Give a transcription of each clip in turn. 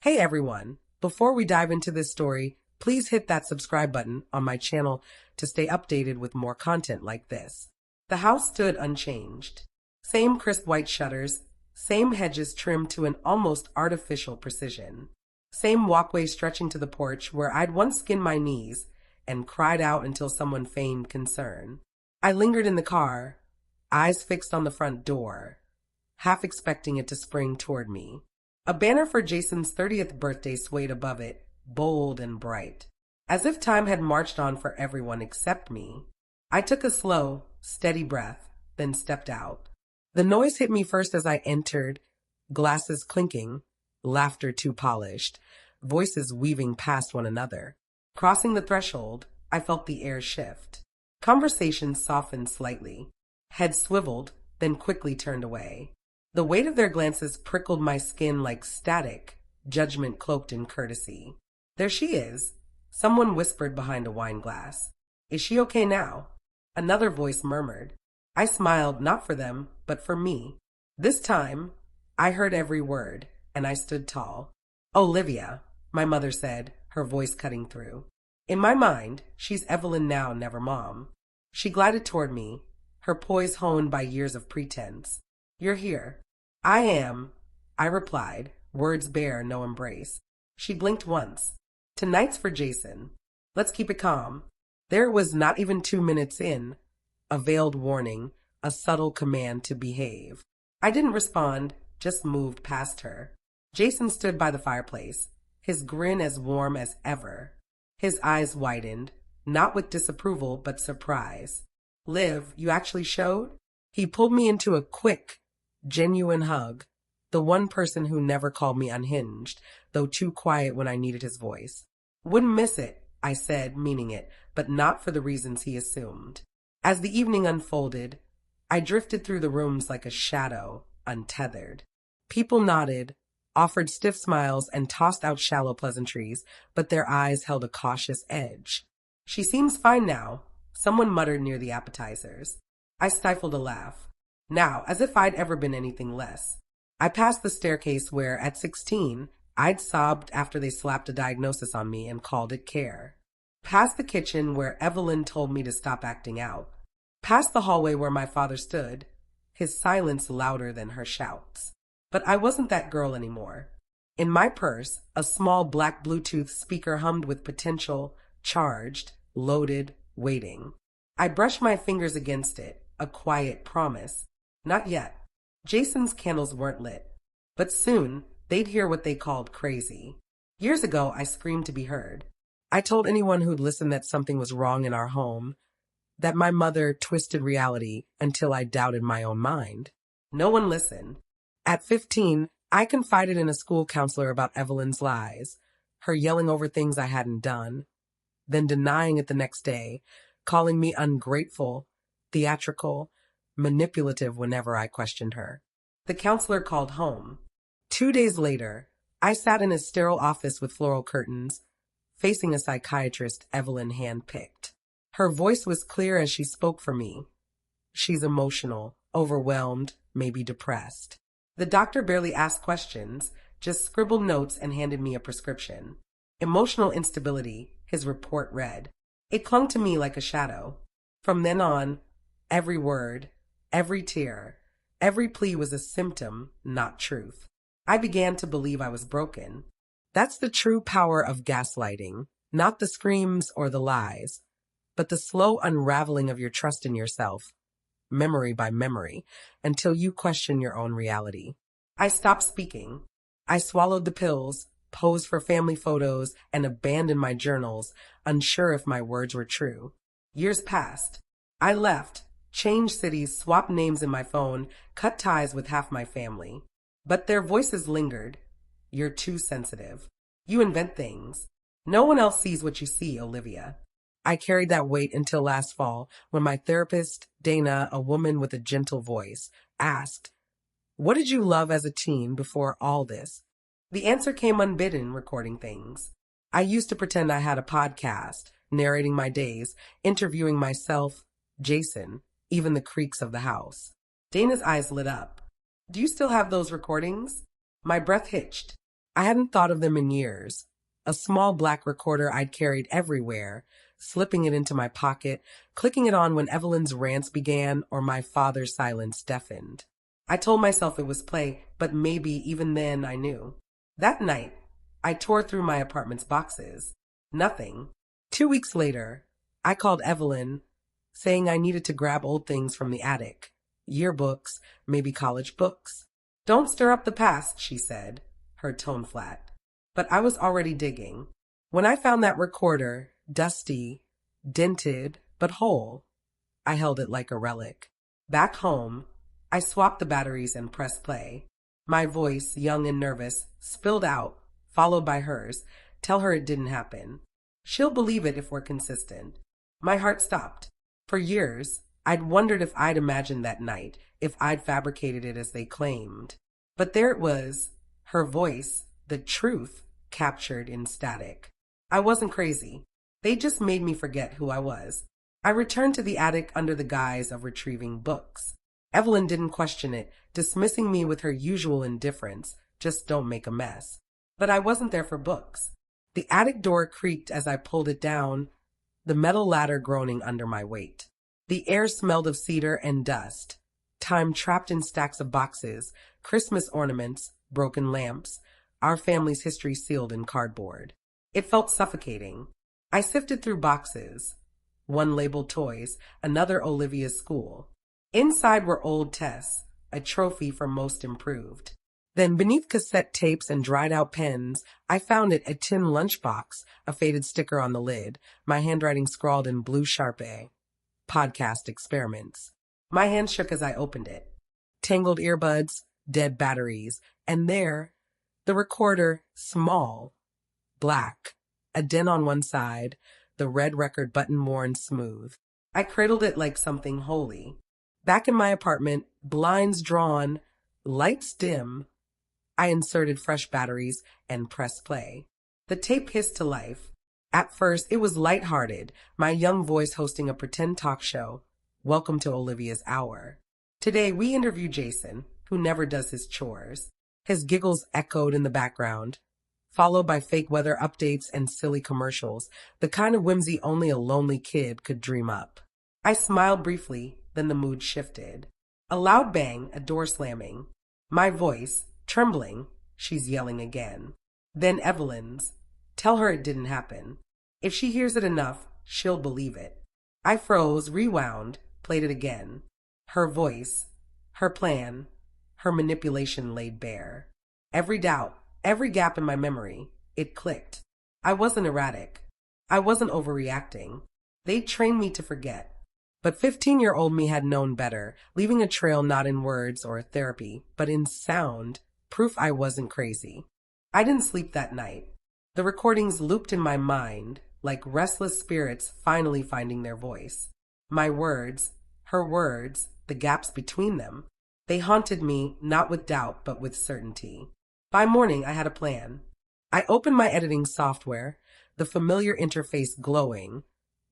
Hey everyone! Before we dive into this story, please hit that subscribe button on my channel to stay updated with more content like this. The house stood unchanged. Same crisp white shutters, same hedges trimmed to an almost artificial precision. Same walkway stretching to the porch where I'd once skinned my knees and cried out until someone feigned concern. I lingered in the car, eyes fixed on the front door, half expecting it to spring toward me. A banner for Jason's 30th birthday swayed above it, bold and bright, as if time had marched on for everyone except me. I took a slow, steady breath, then stepped out. The noise hit me first as I entered, glasses clinking, laughter too polished, voices weaving past one another. Crossing the threshold, I felt the air shift. Conversation softened slightly. Heads swiveled, then quickly turned away. The weight of their glances prickled my skin like static, judgment cloaked in courtesy. There she is, someone whispered behind a wine glass. Is she okay now? Another voice murmured. I smiled, not for them, but for me. This time, I heard every word, and I stood tall. Olivia, my mother said, her voice cutting through. In my mind, she's Evelyn now, never Mom. She glided toward me, her poise honed by years of pretense. You're here. I am, I replied, words bare no embrace. She blinked once. Tonight's for Jason. Let's keep it calm. There it was, not even 2 minutes in. A veiled warning, a subtle command to behave. I didn't respond, just moved past her. Jason stood by the fireplace, his grin as warm as ever. His eyes widened, not with disapproval but surprise. Liv, you actually showed? He pulled me into a quick, genuine hug, the one person who never called me unhinged, though too quiet when I needed his voice. Wouldn't miss it, I said, meaning it, but not for the reasons he assumed. As the evening unfolded, I drifted through the rooms like a shadow, untethered. People nodded, offered stiff smiles, and tossed out shallow pleasantries, but their eyes held a cautious edge. She seems fine now, someone muttered near the appetizers. I stifled a laugh. Now, as if I'd ever been anything less. I passed the staircase where, at 16, I'd sobbed after they slapped a diagnosis on me and called it care. Past the kitchen where Evelyn told me to stop acting out. Past the hallway where my father stood, his silence louder than her shouts. But I wasn't that girl anymore. In my purse, a small black Bluetooth speaker hummed with potential, charged, loaded, waiting. I brushed my fingers against it, a quiet promise. Not yet. Jason's candles weren't lit. But soon, they'd hear what they called crazy. Years ago, I screamed to be heard. I told anyone who'd listen that something was wrong in our home, that my mother twisted reality until I doubted my own mind. No one listened. At 15, I confided in a school counselor about Evelyn's lies, her yelling over things I hadn't done, then denying it the next day, calling me ungrateful, theatrical, manipulative whenever I questioned her. The counselor called home. 2 days later, I sat in a sterile office with floral curtains, facing a psychiatrist Evelyn handpicked. Her voice was clear as she spoke for me. She's emotional, overwhelmed, maybe depressed. The doctor barely asked questions, just scribbled notes and handed me a prescription. Emotional instability, his report read. It clung to me like a shadow. From then on, every word, every tear, every plea was a symptom, not truth. I began to believe I was broken. That's the true power of gaslighting, not the screams or the lies, but the slow unraveling of your trust in yourself, memory by memory, until you question your own reality. I stopped speaking. I swallowed the pills, posed for family photos, and abandoned my journals, unsure if my words were true. Years passed. I left, changed cities, swapped names in my phone, cut ties with half my family. But their voices lingered. You're too sensitive. You invent things. No one else sees what you see, Olivia. I carried that weight until last fall, when my therapist, Dana, a woman with a gentle voice, asked, "What did you love as a teen before all this?" The answer came unbidden, recording things. I used to pretend I had a podcast, narrating my days, interviewing myself, Jason, even the creaks of the house. Dana's eyes lit up. Do you still have those recordings? My breath hitched. I hadn't thought of them in years. A small black recorder I'd carried everywhere, slipping it into my pocket, clicking it on when Evelyn's rants began or my father's silence deafened. I told myself it was play, but maybe even then I knew. That night, I tore through my apartment's boxes. Nothing. 2 weeks later, I called Evelyn, saying I needed to grab old things from the attic. Yearbooks, maybe college books. Don't stir up the past, she said, her tone flat. But I was already digging. When I found that recorder, dusty, dented, but whole, I held it like a relic. Back home, I swapped the batteries and pressed play. My voice, young and nervous, spilled out, followed by hers. Tell her it didn't happen. She'll believe it if we're consistent. My heart stopped. For years, I'd wondered if I'd imagined that night, if I'd fabricated it as they claimed. But there it was, her voice, the truth, captured in static. I wasn't crazy. They just made me forget who I was. I returned to the attic under the guise of retrieving books. Evelyn didn't question it, dismissing me with her usual indifference, just don't make a mess. But I wasn't there for books. The attic door creaked as I pulled it down, the metal ladder groaning under my weight. The air smelled of cedar and dust, time trapped in stacks of boxes, Christmas ornaments, broken lamps, our family's history sealed in cardboard. It felt suffocating. I sifted through boxes, one labeled toys, another Olivia's school. Inside were old tests, a trophy for most improved. Then beneath cassette tapes and dried-out pens, I found a tin lunchbox, a faded sticker on the lid, my handwriting scrawled in blue Sharpie. Podcast experiments. My hand shook as I opened it. Tangled earbuds, dead batteries, and there, the recorder, small, black, a dent on one side, the red record button worn smooth. I cradled it like something holy. Back in my apartment, blinds drawn, lights dim, I inserted fresh batteries and pressed play. The tape hissed to life. At first, it was lighthearted, my young voice hosting a pretend talk show. Welcome to Olivia's Hour. Today, we interview Jason, who never does his chores. His giggles echoed in the background, followed by fake weather updates and silly commercials, the kind of whimsy only a lonely kid could dream up. I smiled briefly, then the mood shifted. A loud bang, a door slamming. My voice, trembling, she's yelling again. Then Evelyn's. Tell her it didn't happen. If she hears it enough, she'll believe it. I froze, rewound, played it again. Her voice, her plan, her manipulation laid bare. Every doubt, every gap in my memory, it clicked. I wasn't erratic. I wasn't overreacting. They'd trained me to forget. But 15-year-old me had known better, leaving a trail not in words or therapy, but in sound, proof I wasn't crazy. I didn't sleep that night. The recordings looped in my mind, like restless spirits finally finding their voice. My words, her words, the gaps between them, they haunted me not with doubt but with certainty. By morning, I had a plan. I opened my editing software, the familiar interface glowing,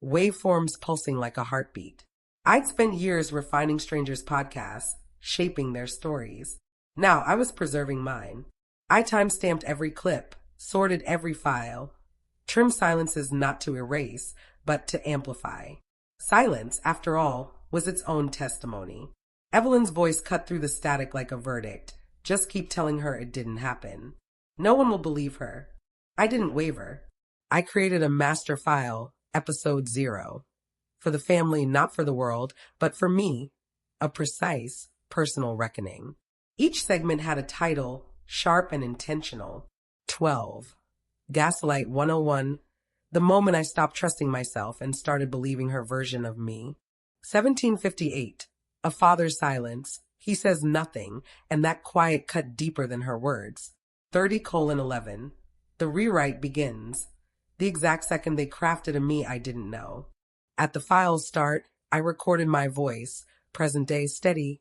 waveforms pulsing like a heartbeat. I'd spent years refining strangers' podcasts, shaping their stories. Now I was preserving mine. I time-stamped every clip, sorted every file, trimmed silences not to erase, but to amplify. Silence, after all, was its own testimony. Evelyn's voice cut through the static like a verdict. Just keep telling her it didn't happen. No one will believe her. I didn't waver. I created a master file, episode 0. For the family, not for the world, but for me, a precise, personal reckoning. Each segment had a title, sharp and intentional. 12. Gaslight 101. The moment I stopped trusting myself and started believing her version of me. 1758. A father's silence. He says nothing, and that quiet cut deeper than her words. 30:11. The rewrite begins. The exact second they crafted a me I didn't know. At the file's start, I recorded my voice, present day steady.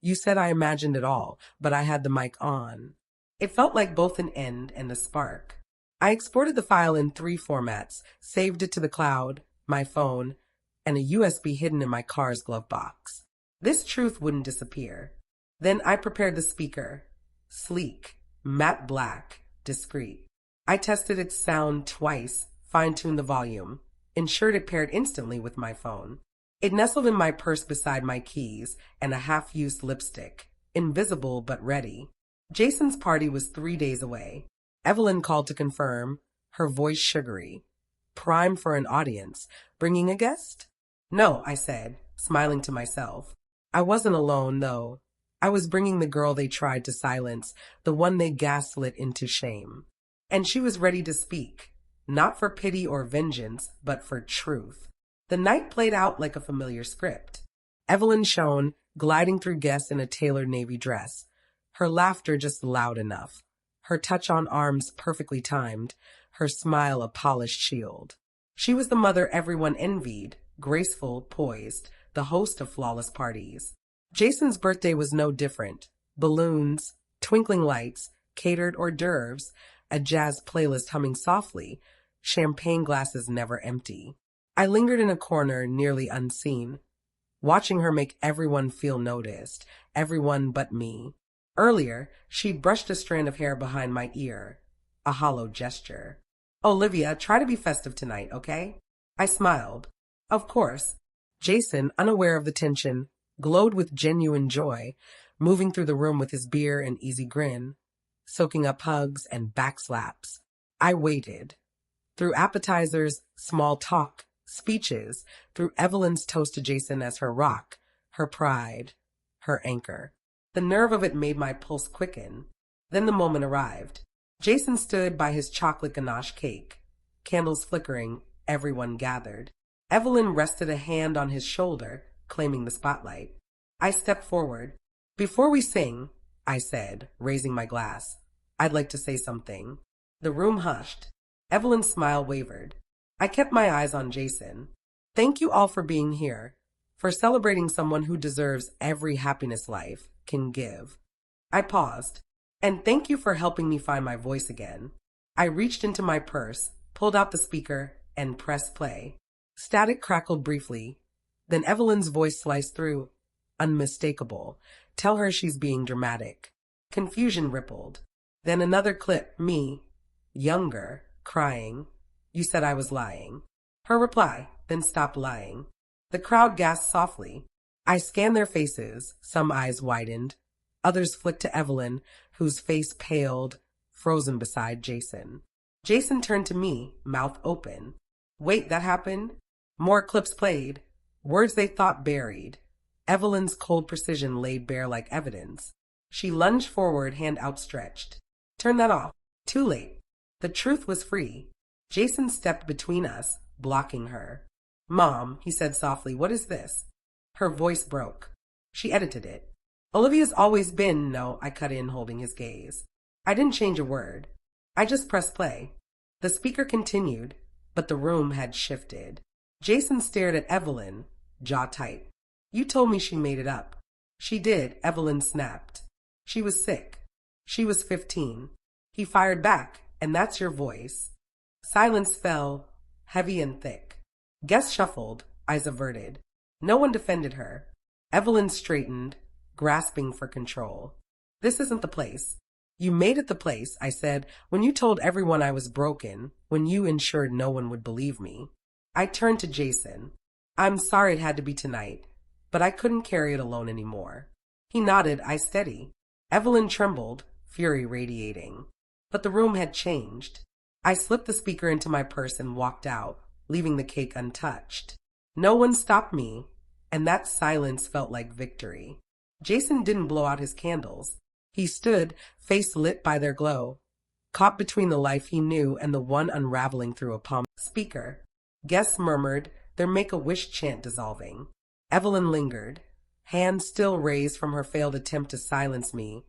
You said I imagined it all, but I had the mic on. It felt like both an end and a spark. I exported the file in 3 formats, saved it to the cloud, my phone, and a USB hidden in my car's glove box. This truth wouldn't disappear. Then I prepared the speaker. Sleek, matte black, discreet. I tested its sound twice, fine-tuned the volume, ensured it paired instantly with my phone. It nestled in my purse beside my keys and a half-used lipstick, invisible but ready. Jason's party was 3 days away. Evelyn called to confirm, her voice sugary. Prime for an audience. Bringing a guest? No, I said, smiling to myself. I wasn't alone, though. I was bringing the girl they tried to silence, the one they gaslit into shame. And she was ready to speak, not for pity or vengeance, but for truth. The night played out like a familiar script. Evelyn shone, gliding through guests in a tailored navy dress. Her laughter just loud enough. Her touch on arms perfectly timed. Her smile a polished shield. She was the mother everyone envied, graceful, poised, the host of flawless parties. Jason's birthday was no different. Balloons, twinkling lights, catered hors d'oeuvres, a jazz playlist humming softly, champagne glasses never empty. I lingered in a corner, nearly unseen, watching her make everyone feel noticed, everyone but me. Earlier, she'd brushed a strand of hair behind my ear, a hollow gesture. Olivia, try to be festive tonight, okay? I smiled. Of course. Jason, unaware of the tension, glowed with genuine joy, moving through the room with his beer and easy grin, soaking up hugs and backslaps. I waited. Through appetizers, small talk, speeches, through Evelyn's toast to Jason as her rock, her pride, her anchor. The nerve of it made my pulse quicken. Then the moment arrived. Jason stood by his chocolate ganache cake. Candles flickering, everyone gathered. Evelyn rested a hand on his shoulder, claiming the spotlight. I stepped forward. Before we sing, I said, raising my glass, I'd like to say something. The room hushed. Evelyn's smile wavered. I kept my eyes on Jason. Thank you all for being here, for celebrating someone who deserves every happiness life can give. I paused. And thank you for helping me find my voice again. I reached into my purse, pulled out the speaker, and pressed play. Static crackled briefly. Then Evelyn's voice sliced through. Unmistakable. Tell her she's being dramatic. Confusion rippled. Then another clip, me, younger, crying. You said I was lying. Her reply, then stopped lying. The crowd gasped softly. I scanned their faces, some eyes widened. Others flicked to Evelyn, whose face paled, frozen beside Jason. Jason turned to me, mouth open. Wait, that happened? More clips played. Words they thought buried. Evelyn's cold precision laid bare like evidence. She lunged forward, hand outstretched. Turn that off. Too late. The truth was free. Jason stepped between us, blocking her. Mom, he said softly, what is this? Her voice broke. She edited it. Olivia's always been, no, I cut in, holding his gaze. I didn't change a word. I just pressed play. The speaker continued, but the room had shifted. Jason stared at Evelyn, jaw tight. You told me she made it up. She did, Evelyn snapped. She was sick. She was 15. He fired back, and that's your voice. Silence fell, heavy and thick. Guests shuffled, eyes averted. No one defended her. Evelyn straightened, grasping for control. This isn't the place. You made it the place, I said, when you told everyone I was broken, when you ensured no one would believe me. I turned to Jason. I'm sorry it had to be tonight, but I couldn't carry it alone anymore. He nodded, I steady. Evelyn trembled, fury radiating. But the room had changed. I slipped the speaker into my purse and walked out, leaving the cake untouched. No one stopped me, and that silence felt like victory. Jason didn't blow out his candles. He stood, face lit by their glow, caught between the life he knew and the one unraveling through a palm speaker. Guests murmured, their make-a-wish chant dissolving. Evelyn lingered, hands still raised from her failed attempt to silence me,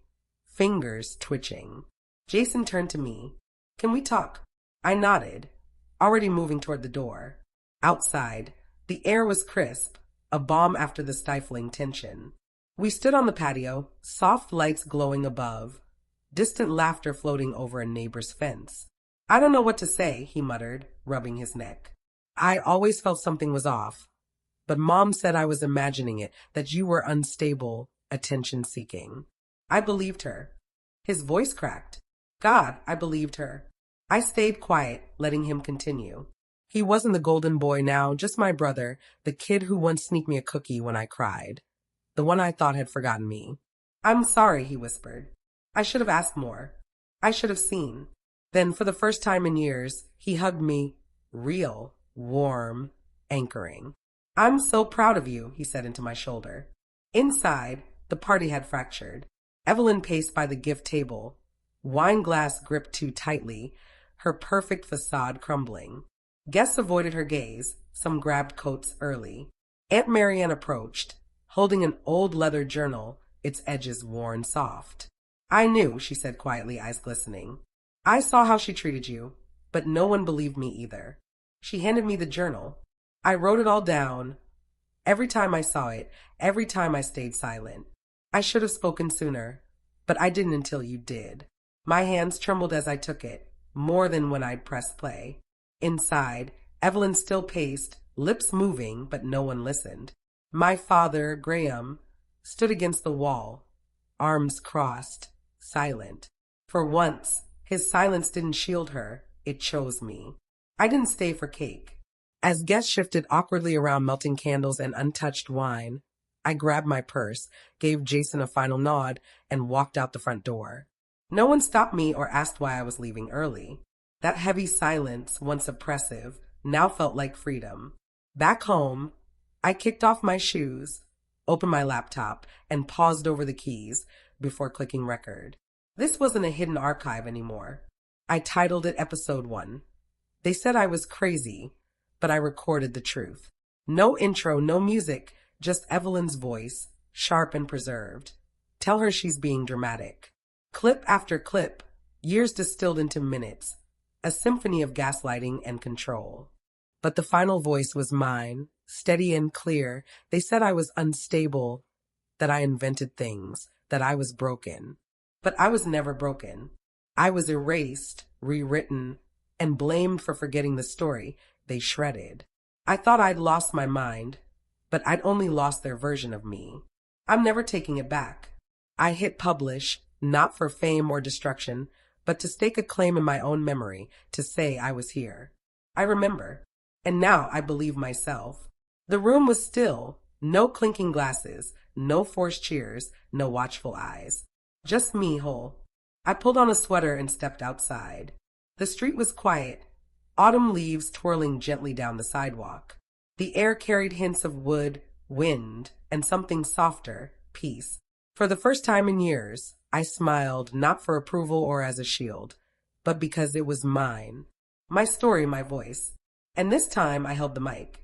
fingers twitching. Jason turned to me. Can we talk? I nodded, already moving toward the door. Outside, the air was crisp, a balm after the stifling tension. We stood on the patio, soft lights glowing above, distant laughter floating over a neighbor's fence. I don't know what to say, he muttered, rubbing his neck. I always felt something was off, but Mom said I was imagining it, that you were unstable, attention-seeking. I believed her. His voice cracked. God, I believed her. I stayed quiet, letting him continue. He wasn't the golden boy now, just my brother, the kid who once sneaked me a cookie when I cried. The one I thought had forgotten me. I'm sorry, he whispered. I should have asked more. I should have seen. Then, for the first time in years, he hugged me, real, warm, anchoring. I'm so proud of you, he said into my shoulder. Inside, the party had fractured. Evelyn paced by the gift table, wine glass gripped too tightly, her perfect facade crumbling. Guests avoided her gaze, some grabbed coats early. Aunt Marianne approached, holding an old leather journal, its edges worn soft. I knew, she said quietly, eyes glistening. I saw how she treated you, but no one believed me either. She handed me the journal. I wrote it all down. Every time I saw it, every time I stayed silent. I should have spoken sooner, but I didn't until you did. My hands trembled as I took it, more than when I'd pressed play. Inside, Evelyn still paced, lips moving, but no one listened. My father, Graham, stood against the wall, arms crossed, silent. For once, his silence didn't shield her, it chose me. I didn't stay for cake. As guests shifted awkwardly around melting candles and untouched wine, I grabbed my purse, gave Jason a final nod, and walked out the front door. No one stopped me or asked why I was leaving early. That heavy silence, once oppressive, now felt like freedom. Back home, I kicked off my shoes, opened my laptop, and paused over the keys before clicking record. This wasn't a hidden archive anymore. I titled it Episode 1. They said I was crazy, but I recorded the truth. No intro, no music, just Evelyn's voice, sharp and preserved. Tell her she's being dramatic. Clip after clip, years distilled into minutes, a symphony of gaslighting and control. But the final voice was mine, steady and clear. They said I was unstable, that I invented things, that I was broken. But I was never broken. I was erased, rewritten, and blamed for forgetting the story they shredded. I thought I'd lost my mind, but I'd only lost their version of me. I'm never taking it back. I hit publish, not for fame or destruction, but to stake a claim in my own memory, to say I was here. I remember, and now I believe myself. The room was still, no clinking glasses, no forced cheers, no watchful eyes. Just me whole. I pulled on a sweater and stepped outside. The street was quiet, autumn leaves twirling gently down the sidewalk. The air carried hints of wood, wind, and something softer, peace. For the first time in years, I smiled, not for approval or as a shield, but because it was mine. My story, my voice. And this time I held the mic.